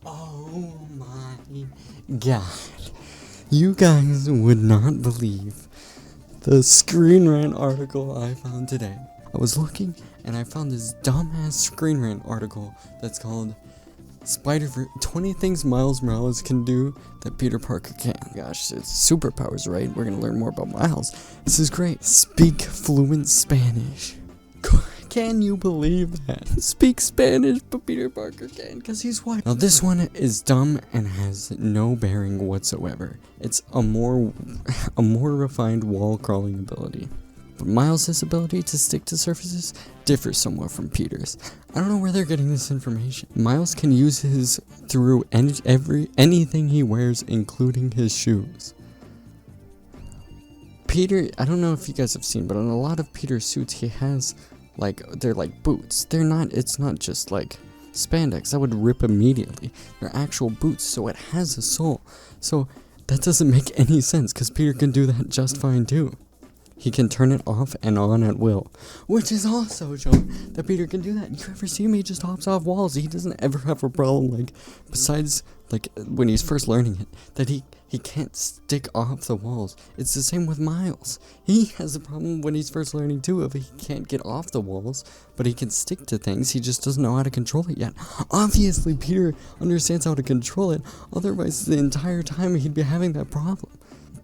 Oh my god. You guys would not believe the Screen Rant article I found today. I was looking and I found this dumbass Screen Rant article that's called 20 Things Miles Morales Can Do That Peter Parker Can't. Gosh, it's superpowers, right? We're gonna learn more about Miles. This is great. Speak fluent Spanish. Can you believe that? Speak Spanish, but Peter Parker can, because he's white. Now this one is dumb and has no bearing whatsoever. It's a more refined wall crawling ability. But Miles' ability to stick to surfaces differs somewhat from Peter's. I don't know where they're getting this information. Miles can use his through anything he wears, including his shoes. Peter, I don't know if you guys have seen, but on a lot of Peter's suits, he has they're like boots. It's not just like spandex that would rip immediately. They're actual boots, so it has a sole. So that doesn't make any sense, because Peter can do that just fine too. He can turn it off and on at will, which is also shown that Peter can do that. You ever see him? He just hops off walls. He doesn't ever have a problem, besides when he's first learning it, that he can't stick off the walls. It's the same with Miles. He has a problem when he's first learning too, if he can't get off the walls, but he can stick to things. He just doesn't know how to control it yet. Obviously, Peter understands how to control it. Otherwise, the entire time he'd be having that problem.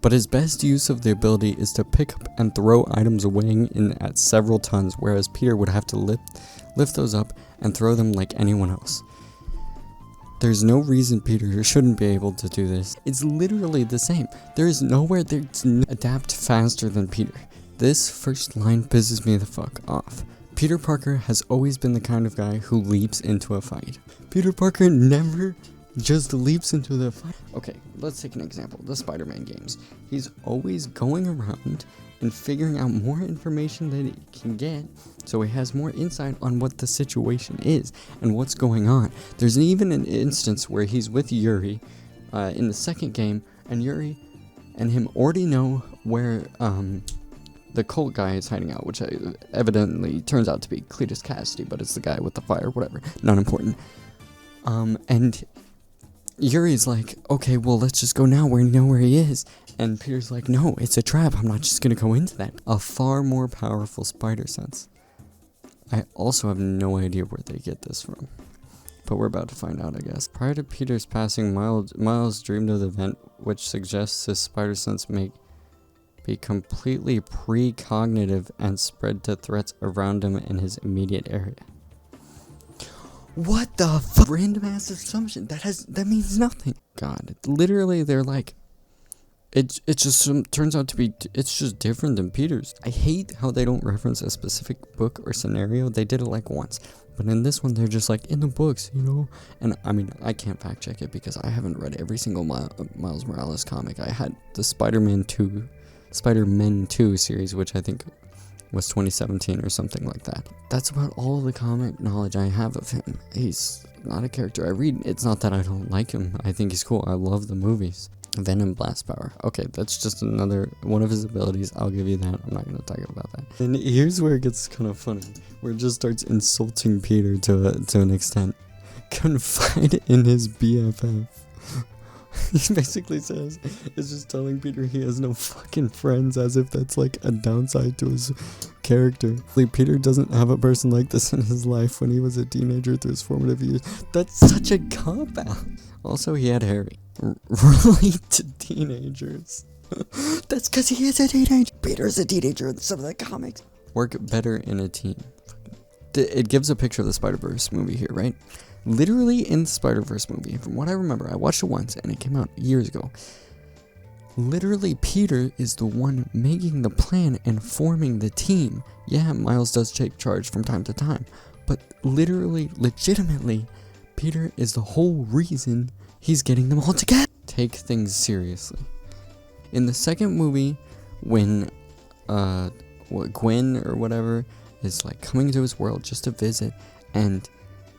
But his best use of the ability is to pick up and throw items weighing in at several tons, whereas Peter would have to lift those up and throw them like anyone else. There's no reason Peter shouldn't be able to do this. It's literally the same. There is nowhere that's adapt faster than Peter. This first line pisses me the fuck off. Peter Parker has always been the kind of guy who leaps into a fight. Peter Parker never just leaps into the fight. Okay, let's take an example. The Spider-Man games. He's always going around and figuring out more information that he can get, so he has more insight on what the situation is and what's going on. There's even an instance where he's with Yuri in the second game, and Yuri and him already know where the cult guy is hiding out, which evidently turns out to be Cletus Cassidy, but it's the guy with the fire, whatever, not important. And Yuri's like, okay, well, let's just go now. We know where he is. And Peter's like, no, it's a trap. I'm not just going to go into that. A far more powerful spider sense. I also have no idea where they get this from, but we're about to find out, I guess. Prior to Peter's passing, Miles dreamed of the event, which suggests his spider sense may be completely precognitive and spread to threats around him in his immediate area. What the fuck? Random ass assumption. That means nothing. God, literally, they're like, it just turns out to be, it's just different than Peter's. I hate how they don't reference a specific book or scenario. They did it once, but in this one, they're just like, in the books, you know? And I mean, I can't fact check it because I haven't read every single Miles Morales comic. I had the Spider-Man 2 series, which I think was 2017 or something like that. That's about all the comic knowledge I have of him. He's not a character I read. It's not that I don't like him. I think he's cool. I love the movies. Venom Blast Power. Okay, that's just another one of his abilities. I'll give you that. I'm not going to talk about that. And here's where it gets kind of funny, where it just starts insulting Peter to an extent. Confide in his BFF. He basically says, it's just telling Peter he has no fucking friends, as if that's like a downside to his character. Like, Peter doesn't have a person like this in his life when he was a teenager through his formative years. That's such a cop-out. Also, he had Harry. Relate to teenagers. That's because he is a teenager. Peter's a teenager in some of the comics. Work better in a team. It gives a picture of the Spider-Verse movie here, right? Literally in the Spider-Verse movie, from what I remember, I watched it once and it came out years ago. Literally, Peter is the one making the plan and forming the team. Yeah, Miles does take charge from time to time, but literally, legitimately, Peter is the whole reason he's getting them all together. Take things seriously. In the second movie, when Gwen or whatever is like coming to his world just to visit, and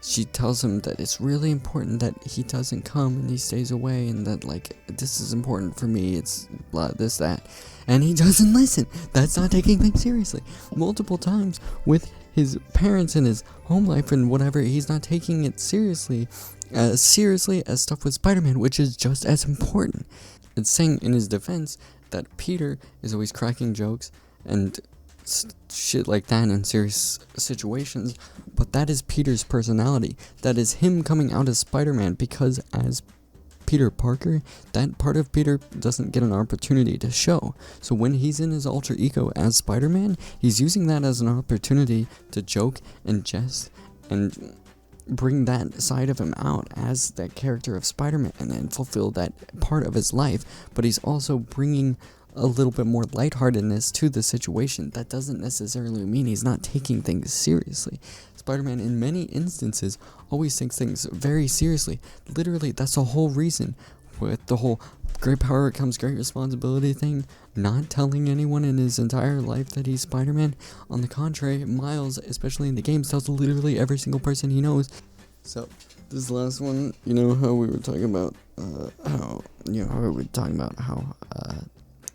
she tells him that it's really important that he doesn't come and he stays away, and that like, this is important for me, it's blah, this, that, and he doesn't listen. That's not taking things seriously. Multiple times with his parents and his home life and whatever, he's not taking it seriously, as seriously as stuff with Spider-Man, which is just as important. It's saying in his defense that Peter is always cracking jokes and shit like that in serious situations, but that is Peter's personality. That is him coming out as Spider-Man, because as Peter Parker, that part of Peter doesn't get an opportunity to show. So when he's in his alter ego as Spider-Man, he's using that as an opportunity to joke and jest and bring that side of him out as that character of Spider-Man and fulfill that part of his life. But he's also bringing a little bit more lightheartedness to the situation. That doesn't necessarily mean he's not taking things seriously. Spider-Man, in many instances, always takes things very seriously. Literally, that's the whole reason with the whole great power comes great responsibility thing, not telling anyone in his entire life that he's Spider-Man. On the contrary, Miles, especially in the games, tells literally every single person he knows. So, this last one, you know how we were talking about, how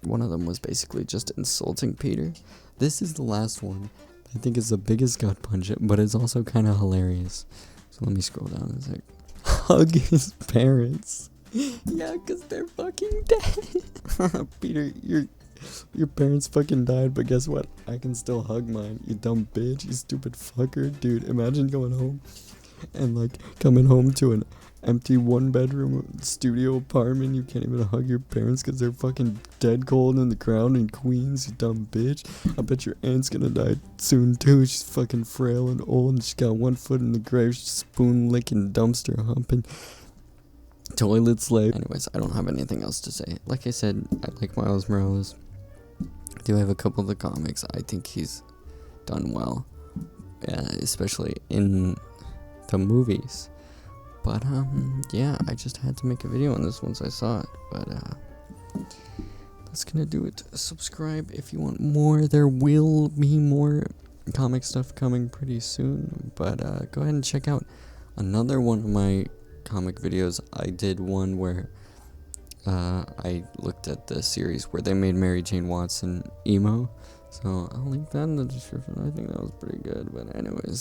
one of them was basically just insulting Peter? This is the last one. I think it's the biggest gut punch, but it's also kind of hilarious. So let me scroll down a sec. Hug his parents. Yeah, because they're fucking dead. Peter, your parents fucking died, but guess what? I can still hug mine, you dumb bitch, you stupid fucker. Dude, imagine going home and like coming home to an empty 1-bedroom studio apartment. You can't even hug your parents because they're fucking dead cold in the ground in Queens, you dumb bitch. I bet your aunt's gonna die soon too. She's fucking frail and old and she's got one foot in the grave. She's spoon licking, dumpster humping, toilet slave. Anyways, I don't have anything else to say. Like I said, I like Miles Morales. I do have a couple of the comics. I think he's done well, especially in the movies. But yeah, I just had to make a video on this once I saw it. But that's gonna do it. Subscribe if you want more. There will be more comic stuff coming pretty soon. But go ahead and check out another one of my comic videos. I did one where I looked at the series where they made Mary Jane Watson emo. So I'll link that in the description. I think that was pretty good. But anyways.